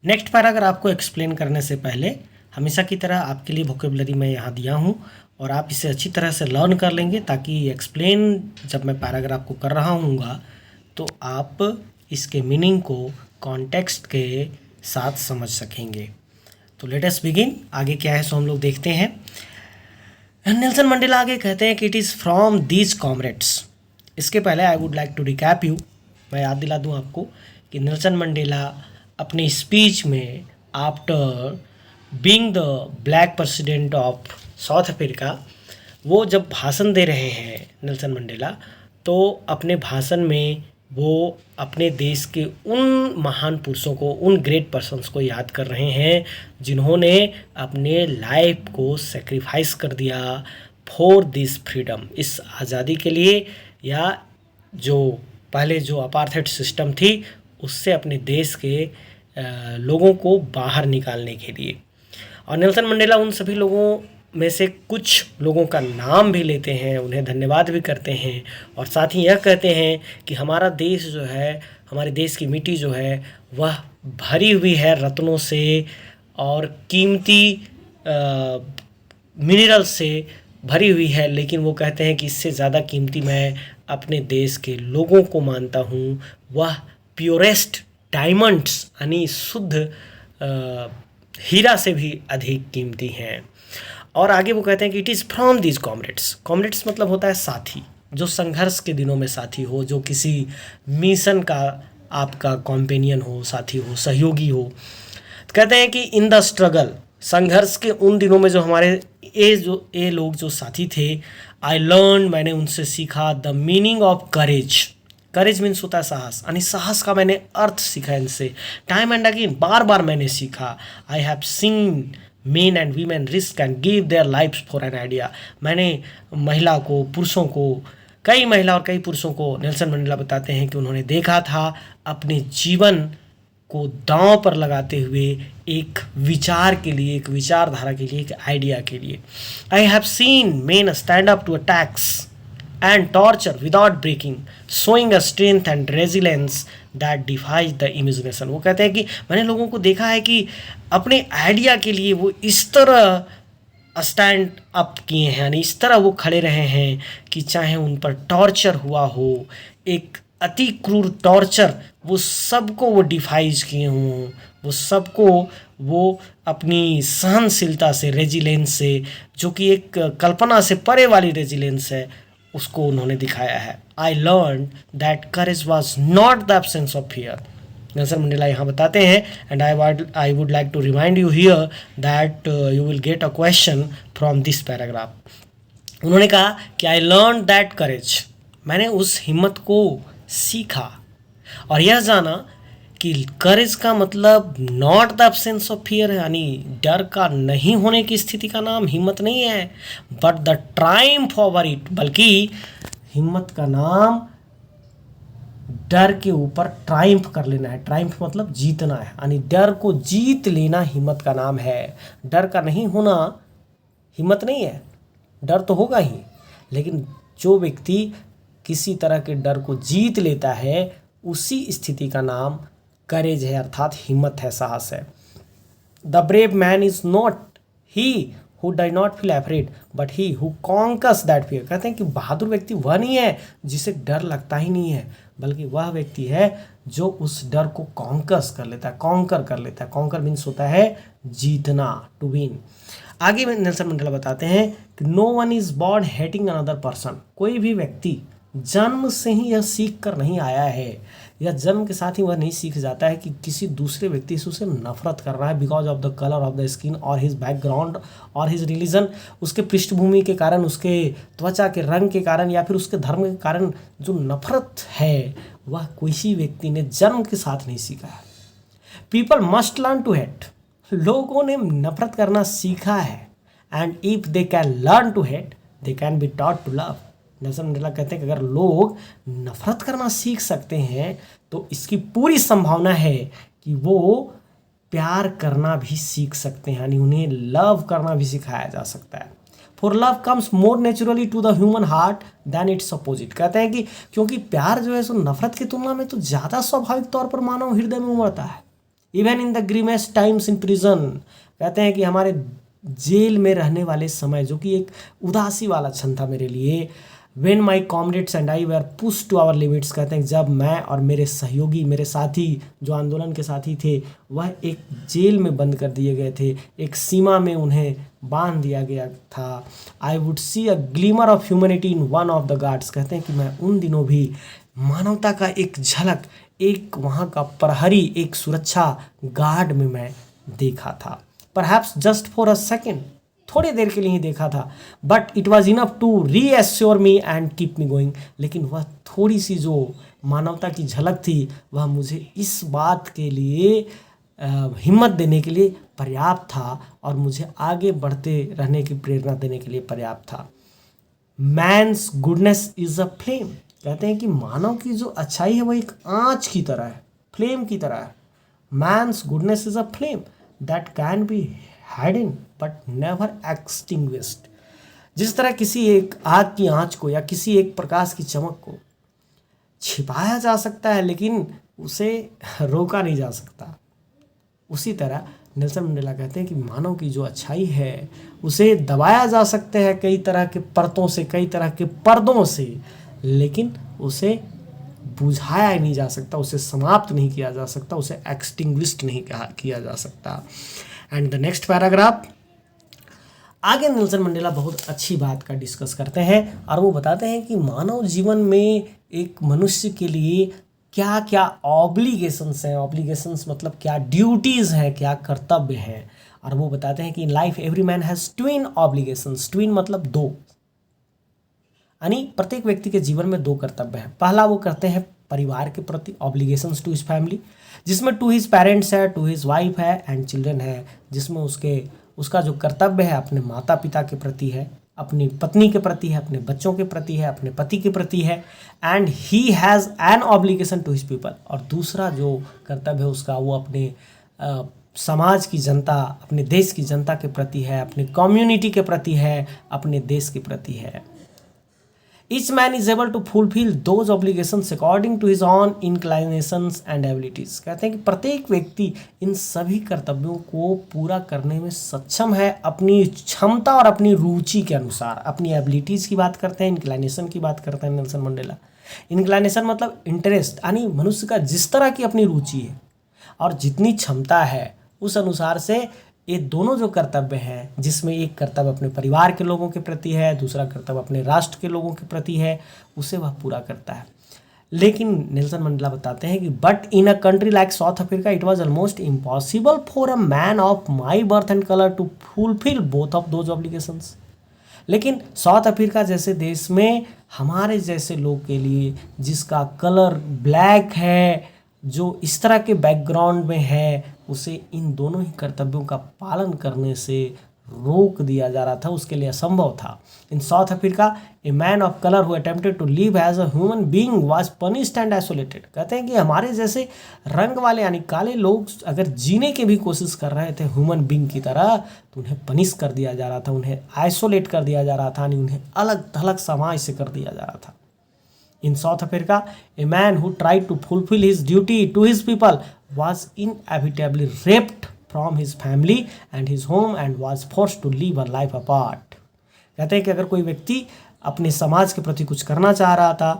Next paragraph को explain करने से पहले हमेशा की तरह आपके लिए वोकेबलरी मैं यहाँ दिया हूँ और आप इसे अच्छी तरह से लर्न कर लेंगे ताकि एक्सप्लेन जब मैं पैराग्राफ को कर रहा हूँगा तो आप इसके मीनिंग को कॉन्टेक्स्ट के साथ समझ सकेंगे। तो लेट अस बिगिन। आगे क्या है सो हम लोग देखते हैं। नेल्सन मंडेला आगे कहते हैं कि it is from these comrades. इसके पहले I would like to recap you, मैं याद दिला दूं आपको कि नेल्सन मंडेला अपने स्पीच में after being the black president of South Africa, वो जब भाषण दे रहे हैं नेल्सन मंडेला, तो अपने भाषण में वो अपने देश के उन महान पुरुषों को, उन ग्रेट पर्सन्स को याद कर रहे हैं जिन्होंने अपने लाइफ को सेक्रीफाइस कर दिया फॉर दिस फ्रीडम, इस आज़ादी के लिए, या जो पहले जो अपार्थाइड सिस्टम थी उससे अपने देश के लोगों को बाहर निकालने के लिए। और नेल्सन मंडेला उन सभी लोगों में से कुछ लोगों का नाम भी लेते हैं, उन्हें धन्यवाद भी करते हैं और साथ ही यह कहते हैं कि हमारा देश जो है, हमारे देश की मिट्टी जो है वह भरी हुई है रत्नों से और कीमती मिनरल से भरी हुई है, लेकिन वो कहते हैं कि इससे ज़्यादा कीमती मैं अपने देश के लोगों को मानता हूँ, वह प्योरेस्ट डायमंड्स यानी शुद्ध हीरा से भी अधिक कीमती हैं। और आगे वो कहते हैं कि it is from these comrades. Comrades मतलब होता है साथी, जो संघर्ष के दिनों में साथी हो, जो किसी मिशन का आपका कॉम्पेनियन हो, साथी हो, सहयोगी हो। तो कहते हैं कि इन द स्ट्रगल, संघर्ष के उन दिनों में जो हमारे ये लोग जो साथी थे, आई लर्न, मैंने उनसे सीखा the meaning of courage. Courage means होता है साहस, यानी साहस का मैंने अर्थ सीखा इनसे। टाइम एंड अगेन, बार बार मैंने सीखा। I have seen men and women risk and give their lifes for an idea. मैंने महिला को, पुरुषों को, कई महिला और कई पुरुषों को, नेल्सन मंडेला बताते हैं कि उन्होंने देखा था अपने जीवन को दांव पर लगाते हुए एक विचार के लिए, एक विचारधारा के लिए, एक आइडिया के लिए। I have seen men stand up to attacks and torture without breaking, showing a strength and resilience that defies the imagination। वो कहते हैं कि मैंने लोगों को देखा है कि अपने आइडिया के लिए वो इस तरह स्टैंड अप किए हैं, यानी इस तरह वो खड़े रहे हैं कि चाहे उन पर टॉर्चर हुआ हो, एक अति क्रूर टॉर्चर, वो सबको वो डिफाइज किए हों, वो सबको वो अपनी सहनशीलता से, रेजिलेंस से, जो कि एक कल्पना से परे वाली रेजिलेंस है, उसको उन्होंने दिखाया है। I learn that courage was not the absence of fear. Nelson Mandela यहाँ बताते हैं, and I would like to remind you here that you will get a question from this paragraph. उन्होंने कहा कि आई लर्न दैट करेज, मैंने उस हिम्मत को सीखा और यह जाना कि करेज का मतलब not the absence of fear है, यानी डर का नहीं होने की स्थिति का नाम हिम्मत नहीं है, but the Triumph over it, बल्कि हिम्मत का नाम डर के ऊपर ट्रायम्फ कर लेना है। ट्रायम्फ मतलब जीतना है, यानी डर को जीत लेना हिम्मत का नाम है। डर का नहीं होना हिम्मत नहीं है, डर तो होगा ही, लेकिन जो व्यक्ति किसी तरह के डर को जीत लेता है उसी स्थिति का नाम करेज है, अर्थात हिम्मत है, साहस है। The brave man is not he who does not feel afraid but he who conquers that fear. कहते हैं कि बहादुर व्यक्ति वह नहीं है जिसे डर लगता ही नहीं है, बल्कि वह व्यक्ति है जो उस डर को कॉन्कर्स कर लेता है, कॉन्कर कर लेता है। कॉन्कर मीन्स होता है जीतना, टू विन। आगे में नेल्सन मंडेला बताते हैं कि no one is born hating another person. कोई भी व्यक्ति जन्म से ही यह सीख कर नहीं आया है, या जन्म के साथ ही वह नहीं सीख जाता है कि किसी दूसरे व्यक्ति से उसे नफरत कर रहा है because of the colour of the skin और हिज बैकग्राउंड और हिज रिलीजन। उसके पृष्ठभूमि के कारण, उसके त्वचा के रंग के कारण या फिर उसके धर्म के कारण जो नफरत है वह किसी व्यक्ति ने जन्म के साथ नहीं सीखा है। People must learn to hate. लोगों ने नफरत करना सीखा है, and if they can learn to hate they can be taught to love. Nelson Mandela कहते हैं कि अगर लोग नफरत करना सीख सकते हैं तो इसकी पूरी संभावना है कि वो प्यार करना भी सीख सकते हैं, यानी उन्हें लव करना भी सिखाया जा सकता है। For love comes more naturally to the human heart than its opposite. कहते हैं कि क्योंकि प्यार जो है सो नफरत की तुलना में तो ज़्यादा स्वाभाविक तौर पर मानव हृदय में उमड़ता है। Even in the grimmest times in prison, कहते हैं कि हमारे जेल में रहने वाले समय, जो कि एक उदासी वाला क्षण था मेरे लिए, when my comrades and I were push to our limits, कहते हैं जब मैं और मेरे सहयोगी, मेरे साथी जो आंदोलन के साथी थे, वह एक जेल में बंद कर दिए गए थे, एक सीमा में उन्हें बांध दिया गया था। I would see a glimmer of humanity in one of the guards, कहते हैं कि मैं उन दिनों भी मानवता का एक झलक, एक वहाँ का प्रहरी, एक सुरक्षा गार्ड में मैं देखा था। Perhaps just for a second, थोड़ी देर के लिए ही देखा था, but it was enough to reassure me and keep me going, लेकिन वह थोड़ी सी जो मानवता की झलक थी वह मुझे इस बात के लिए हिम्मत देने के लिए पर्याप्त था और मुझे आगे बढ़ते रहने की प्रेरणा देने के लिए पर्याप्त था। Man's goodness is a flame, कहते हैं कि मानव की जो अच्छाई है वह एक आँच की तरह है, फ्लेम की तरह है। Man's goodness is a flame that can be hidden but never extinguished, जिस तरह किसी एक आग की आंच को या किसी एक प्रकाश की चमक को छिपाया जा सकता है लेकिन उसे रोका नहीं जा सकता, उसी तरह नेल्सन मंडेला कहते हैं कि मानव की जो अच्छाई है उसे दबाया जा सकता है कई तरह के परतों से, कई तरह के पर्दों से, लेकिन उसे बुझाया नहीं जा सकता, उसे समाप्त नहीं किया जा सकता, उसे एक्सटिंग्विश्ड नहीं किया जा सकता। एंड द नेक्स्ट पैराग्राफ, आगे नेल्सन मंडेला बहुत अच्छी बात का डिस्कस करते हैं और वो बताते हैं कि मानव जीवन में एक मनुष्य के लिए क्या क्या ऑब्लिगेशंस हैं, ऑब्लिगेशंस मतलब क्या ड्यूटीज़ हैं, क्या कर्तव्य हैं। और वो बताते हैं कि in life every man has twin obligations, twin मतलब दो, यानी प्रत्येक व्यक्ति के जीवन में दो कर्तव्य हैं। पहला वो करते हैं परिवार के प्रति, ऑब्लिगेशंस टू हिज फैमिली, जिसमें टू हिज पेरेंट्स है, टू हिज वाइफ है एंड चिल्ड्रन है, जिसमें उसका जो कर्तव्य है अपने माता पिता के प्रति है, अपनी पत्नी के प्रति है, अपने बच्चों के प्रति है, अपने पति के प्रति है। And he has an obligation to his people, और दूसरा जो कर्तव्य है उसका वो अपने समाज की जनता, अपने देश की जनता के प्रति है, अपने कम्युनिटी के प्रति है, अपने देश के प्रति है। Each man is able to fulfill those obligations according to his own inclinations and abilities, कहते हैं कि प्रत्येक व्यक्ति इन सभी कर्तव्यों को पूरा करने में सक्षम है अपनी क्षमता और अपनी रुचि के अनुसार। अपनी एबिलिटीज़ की बात करते हैं, इंक्लाइनेशन की बात करते हैं नेल्सन मंडेला। इंक्लाइनेशन मतलब इंटरेस्ट, यानी मनुष्य का जिस तरह की अपनी रुचि है और जितनी क्षमता है उस अनुसार से ये दोनों जो कर्तव्य हैं, जिसमें एक कर्तव्य अपने परिवार के लोगों के प्रति है, दूसरा कर्तव्य अपने राष्ट्र के लोगों के प्रति है, उसे वह पूरा करता है। लेकिन नेल्सन मंडेला बताते हैं कि but in a country like South Africa it was almost impossible for a man of my birth and colour to fulfil both of those obligations. लेकिन साउथ अफ्रीका जैसे देश में हमारे जैसे लोग के लिए, जिसका कलर ब्लैक है, जो इस तरह के बैकग्राउंड में है, उसे इन दोनों ही कर्तव्यों का पालन करने से रोक दिया जा रहा था, उसके लिए असंभव था। In South Africa a man of colour who attempted to live as a human being was punished and isolated, कहते हैं कि हमारे जैसे रंग वाले यानी काले लोग अगर जीने की भी कोशिश कर रहे थे ह्यूमन बीइंग की तरह, तो उन्हें पनिश कर दिया जा रहा था, उन्हें आइसोलेट कर दिया जा रहा था, यानी उन्हें अलग थलग समाज से कर दिया जा रहा था। In South Africa, a man who tried to fulfill his duty to his people was inevitably ripped from his family and his home and was forced to live a life apart. कहते हैं कि अगर कोई व्यक्ति अपने समाज के प्रति कुछ करना चाह रहा था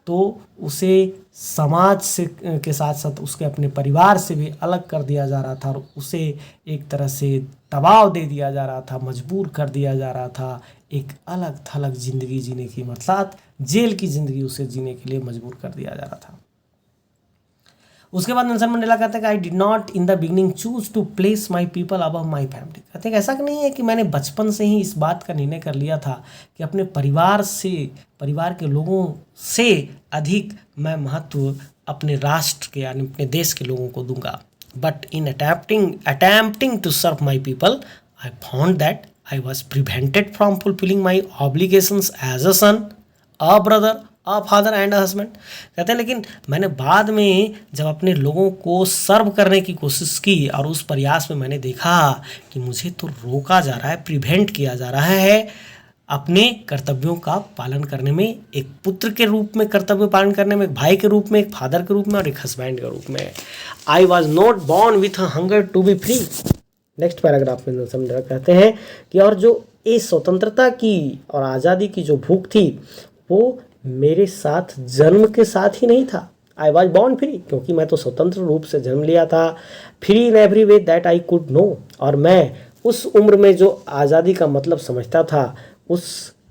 तो उसे समाज से के साथ साथ उसके अपने परिवार से भी अलग कर दिया जा रहा था और उसे एक तरह से दबाव दे दिया जा रहा था, मजबूर कर दिया जा रहा था एक अलग थलग ज़िंदगी जीने की, मतलब जेल की ज़िंदगी उसे जीने के लिए मजबूर कर दिया जा रहा था। उसके बाद नेल्सन मंडेला कहते हैं कि I did not in the beginning choose to place my people above my family, कहते हैं ऐसा नहीं है कि मैंने बचपन से ही इस बात का निर्णय कर लिया था कि अपने परिवार के लोगों से अधिक मैं महत्व अपने राष्ट्र के यानी अपने देश के लोगों को दूंगा। But in attempting to serve my people I found that I was prevented from fulfilling my obligations as a son, a brother, a father and a husband, कहते हैं लेकिन मैंने बाद में जब अपने लोगों को सर्व करने की कोशिश की और उस प्रयास में मैंने देखा कि मुझे तो रोका जा रहा है, प्रिवेंट किया जा रहा है अपने कर्तव्यों का पालन करने में, एक पुत्र के रूप में कर्तव्य पालन करने में, एक भाई के रूप में, एक फादर के रूप में और एक हस्बैंड के रूप में। I was not born with hunger to be free. Next paragraph में समझा कहते हैं कि और जो इस स्वतंत्रता की और आज़ादी की जो भूख थी वो मेरे साथ जन्म के साथ ही नहीं था। आई वॉज बॉर्न फ्री, क्योंकि मैं तो स्वतंत्र रूप से जन्म लिया था। Free in every way that I could know, और मैं उस उम्र में जो आज़ादी का मतलब समझता था उस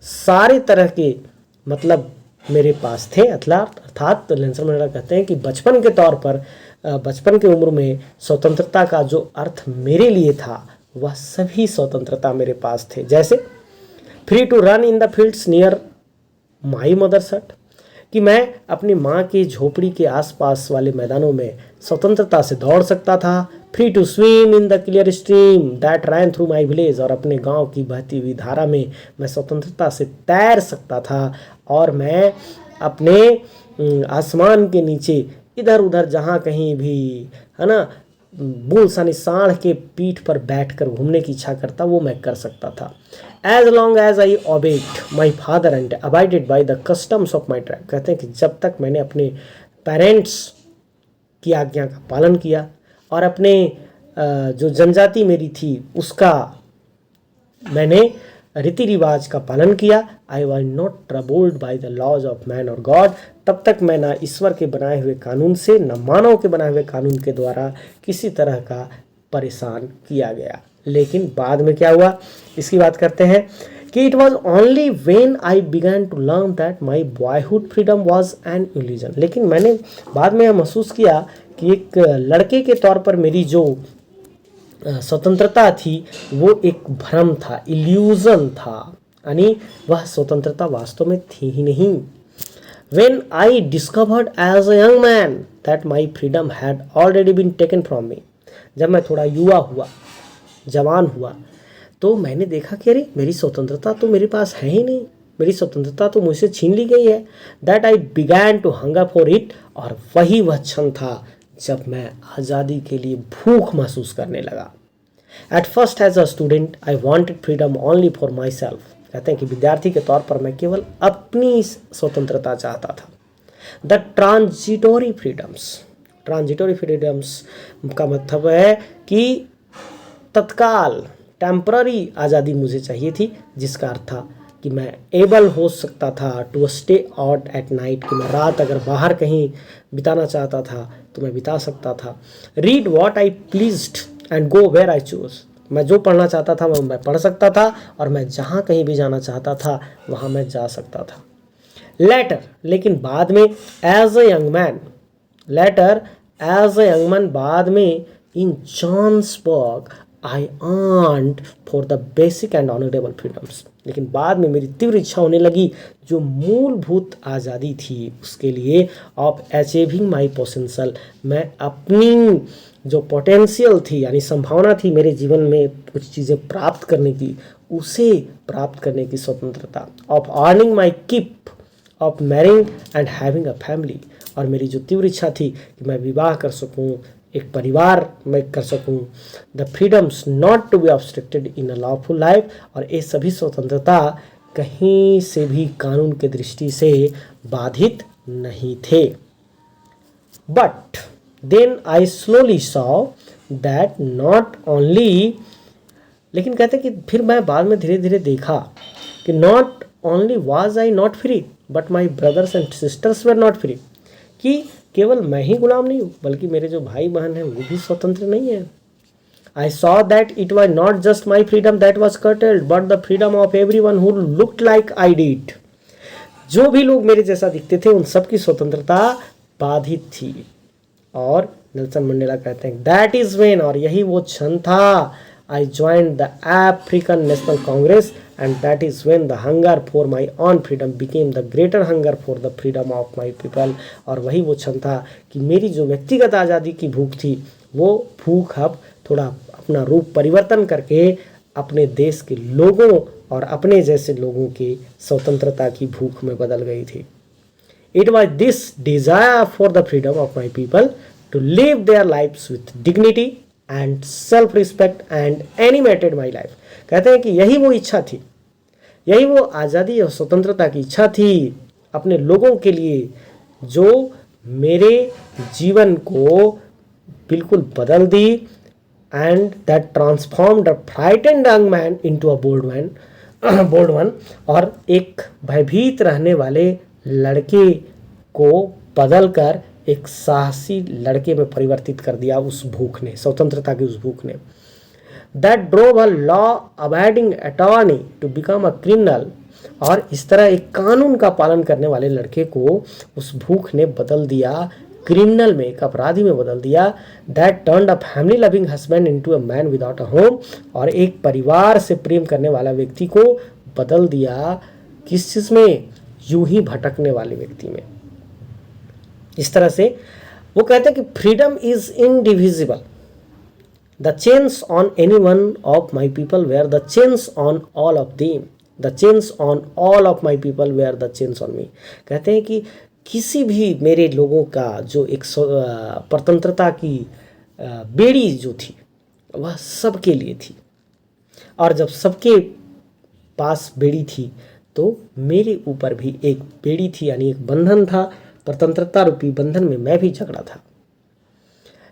सारे तरह के मतलब मेरे पास थे। अर्थात नेल्सन मंडेला कहते हैं कि बचपन के तौर पर, बचपन के उम्र में स्वतंत्रता का जो अर्थ मेरे लिए था वह सभी स्वतंत्रता मेरे पास थे। जैसे free to run in the fields near my mother's hut, कि मैं अपनी माँ की झोपड़ी के आसपास वाले मैदानों में स्वतंत्रता से दौड़ सकता था। Free to swim in the clear stream that ran through my village, और अपने गांव की बहती हुई धारा में मैं स्वतंत्रता से तैर सकता था। और मैं अपने आसमान के नीचे इधर उधर जहाँ कहीं भी, है ना, बूढ़ सानी सांड के पीठ पर बैठकर घूमने की इच्छा करता वो मैं कर सकता था। As long as I obeyed my father and abided by the customs of my tribe, कहते हैं कि जब तक मैंने अपने पेरेंट्स की आज्ञा का पालन किया और अपने जो जनजाति मेरी थी उसका मैंने रीति रिवाज का पालन किया। I was not troubled by the laws of man और गॉड, तब तक मैं ना ईश्वर के बनाए हुए कानून से न मानव के बनाए हुए कानून के द्वारा किसी तरह का परेशान किया गया। लेकिन बाद में क्या हुआ, इसकी बात करते हैं कि it was only when I began to learn that my boyhood freedom was an illusion, लेकिन मैंने बाद में यह महसूस किया कि एक लड़के के तौर पर मेरी जो स्वतंत्रता थी वो एक भ्रम था, इल्यूजन था, यानी वह स्वतंत्रता वास्तव में थी ही नहीं। When I discovered as a young man that my freedom had already been taken from me, जब मैं थोड़ा युवा हुआ, जवान हुआ, तो मैंने देखा कि अरे मेरी स्वतंत्रता तो मेरे पास है ही नहीं, मेरी स्वतंत्रता तो मुझसे छीन ली गई है। That I began to hunger for it, और वही वह क्षण था जब मैं आज़ादी के लिए भूख महसूस करने लगा। At first as a student I wanted freedom only for myself, कहते हैं कि विद्यार्थी के तौर पर मैं केवल अपनी स्वतंत्रता चाहता था। द ट्रांजिटोरी फ्रीडम्स का मतलब है कि तत्काल, टेम्पररी आज़ादी मुझे चाहिए थी, जिसका अर्थ था कि मैं एबल हो सकता था to stay out at night, कि मैं रात अगर बाहर कहीं बिताना चाहता था तो मैं बिता सकता था। Read what I pleased and go where I choose, मैं जो पढ़ना चाहता था मैं पढ़ सकता था और मैं जहाँ कहीं भी जाना चाहता था वहाँ मैं जा सकता था। लेटर, लेकिन बाद में एज अ यंग मैन, बाद में in Johannesburg I yearned for the basic and honourable freedoms, लेकिन बाद में मेरी तीव्र इच्छा होने लगी जो मूलभूत आज़ादी थी उसके लिए, ऑफ अचीविंग माई पोटेंशियल, मैं अपनी जो पोटेंशियल थी यानी संभावना थी मेरे जीवन में कुछ चीज़ें प्राप्त करने की, उसे प्राप्त करने की स्वतंत्रता, of earning my keep, of marrying and having a family, और मेरी जो तीव्र इच्छा थी कि मैं विवाह कर सकूं, एक परिवार मैं कर सकूं। The freedoms not to be obstructed in a lawful life, और ये सभी स्वतंत्रता कहीं से भी कानून के दृष्टि से बाधित नहीं थे। But then I slowly saw that not only, लेकिन कहते कि फिर मैं बाद में धीरे धीरे देखा कि not only was I not free but my brothers and sisters were not free, कि केवल मैं ही गुलाम नहीं हूँ बल्कि मेरे जो भाई बहन हैं वो भी स्वतंत्र नहीं है। I saw that it was not just my freedom that was curtailed but the freedom of everyone who looked like I did, जो भी लोग मेरे जैसा दिखते थे उन सबकी स्वतंत्रता बाधित थी। और नेल्सन मंडेला कहते हैं दैट इज व्हेन, और यही वो क्षण था, आई joined the African national Congress and that is when the hunger for my on freedom became the greater hunger for the freedom of my people, और वही वो क्षण था कि मेरी जो व्यक्तिगत आज़ादी की भूख थी वो भूख अब थोड़ा अपना रूप परिवर्तन करके अपने देश के लोगों और अपने जैसे लोगों की स्वतंत्रता की भूख में बदल गई थी। It was this desire for the freedom of my people to live their lives with dignity and self-respect and animated my life, कहते हैं कि यही वो इच्छा थी यही वो आज़ादी और स्वतंत्रता की इच्छा थी अपने लोगों के लिए, जो मेरे जीवन को बिल्कुल बदल दी, and that transformed a frightened young man into a bold one, और एक भयभीत रहने वाले लड़के को बदलकर एक साहसी लड़के में परिवर्तित कर दिया उस भूख ने, स्वतंत्रता की उस भूख ने। That drove a law abiding attorney to become a criminal, और इस तरह एक कानून का पालन करने वाले लड़के को उस भूख ने बदल दिया क्रिमिनल में, एक अपराधी में बदल दिया। That turned a family loving husband into a man without a home, और एक परिवार से प्रेम करने वाला व्यक्ति को बदल दिया किस चीज़ में, यूं ही भटकने वाले व्यक्ति में। इस तरह से वो कहते हैं कि freedom is indivisible, the chains on any one of my people were the chains on all of them, the chains on all of my people were the chains on me. कहते हैं कि किसी भी मेरे लोगों का जो एक स्वतंत्रता की बेड़ी जो थी वह सबके लिए थी, और जब सबके पास बेड़ी थी तो मेरे ऊपर भी एक बेड़ी थी, यानी एक बंधन था, स्वतंत्रता रूपी बंधन में मैं भी झगड़ा था।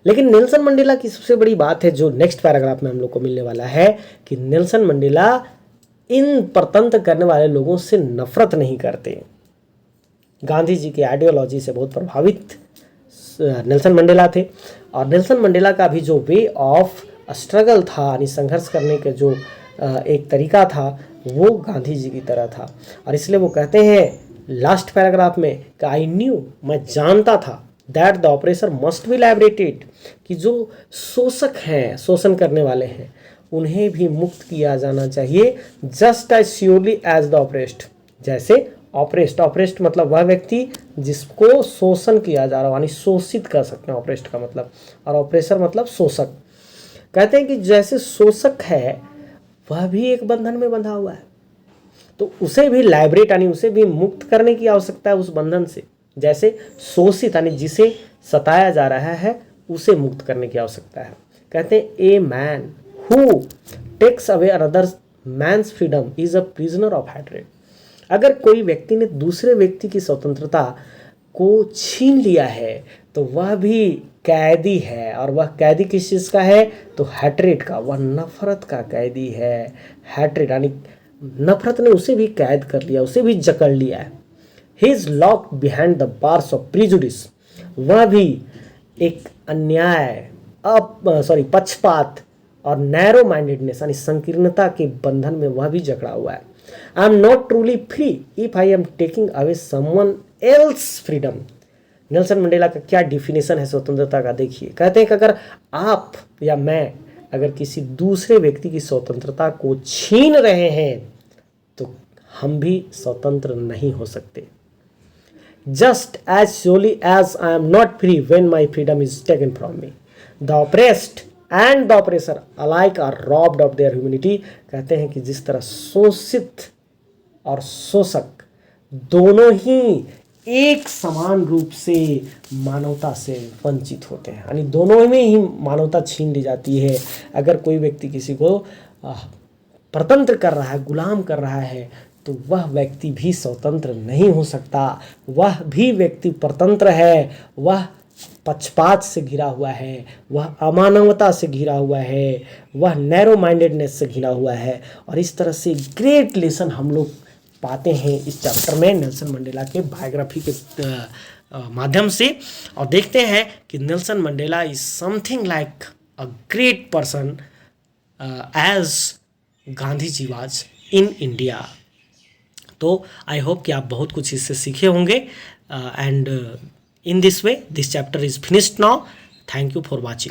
लेकिन नेल्सन मंडेला की सबसे बड़ी बात है जो नेक्स्ट पैराग्राफ में हम लोग को मिलने वाला है, कि नेल्सन मंडेला इन परतंत्र करने वाले लोगों से नफरत नहीं करते। गांधी जी की आइडियोलॉजी से बहुत प्रभावित नेल्सन मंडेला थे, और नेल्सन मंडेला का भी जो वे ऑफ स्ट्रगल था, यानी संघर्ष करने के जो एक तरीका था, वो गांधी जी की तरह था। और इसलिए वो कहते हैं लास्ट पैराग्राफ में कि आई न्यू, मैं जानता था, that the oppressor must be liberated, कि जो शोषक हैं, शोषण करने वाले हैं, उन्हें भी मुक्त किया जाना चाहिए, just as surely as the oppressed, जैसे ऑपरेस्ट मतलब वह व्यक्ति जिसको शोषण किया जा रहा हो, यानी शोषित कर सकते हैं ऑपरेस्ट का मतलब, और ऑपरेसर मतलब शोषक। कहते हैं कि जैसे शोषक है वह भी एक बंधन में बंधा हुआ है, तो उसे भी लाइब्रेट, यानी उसे भी मुक्त करने की आवश्यकता है उस बंधन से, जैसे शोषित यानी जिसे सताया जा रहा है उसे मुक्त करने की आवश्यकता है। कहते हैं a man who takes away another man's freedom is a prisoner of hatred. अगर कोई व्यक्ति ने दूसरे व्यक्ति की स्वतंत्रता को छीन लिया है तो वह भी कैदी है, और वह कैदी किस चीज़ का है, तो हैट्रेड का, वह नफरत का कैदी है। हैट्रेड यानी नफरत ने उसे भी कैद कर लिया, उसे भी जकड़ लिया है। He is locked behind the bars of prejudice, वह भी एक अन्याय पक्षपात और नैरो माइंडेडनेस यानी संकीर्णता के बंधन में वह भी जकड़ा हुआ है। आई am not truly free if I am taking away someone else freedom. Nelson Mandela का क्या डिफिनेशन है स्वतंत्रता का, देखिए। कहते हैं कि अगर आप या मैं अगर किसी दूसरे व्यक्ति की स्वतंत्रता को छीन रहे हैं तो हम भी स्वतंत्र नहीं हो सकते। Just as surely as I am not free when my freedom is taken from me, the oppressed and the oppressor alike are robbed of their humanity. कहते हैं कि जिस तरह शोषित और शोषक दोनों ही एक समान रूप से मानवता से वंचित होते हैं, यानी दोनों में ही मानवता छीन ली जाती है। अगर कोई व्यक्ति किसी को परतंत्र कर रहा है, गुलाम कर रहा है, तो वह व्यक्ति भी स्वतंत्र नहीं हो सकता। वह भी व्यक्ति परतंत्र है, वह पक्षपात से घिरा हुआ है, वह अमानवता से घिरा हुआ है, वह नैरो माइंडेडनेस से घिरा हुआ है। और इस तरह से ग्रेट लेसन हम लोग पाते हैं इस चैप्टर में नेल्सन मंडेला के बायोग्राफी के माध्यम से, और देखते हैं कि Nelson Mandela is something like a great person as Gandhi ji was in India. तो आई होप कि आप बहुत कुछ इससे सीखे होंगे, and in this way this chapter is finished now. Thank you for watching.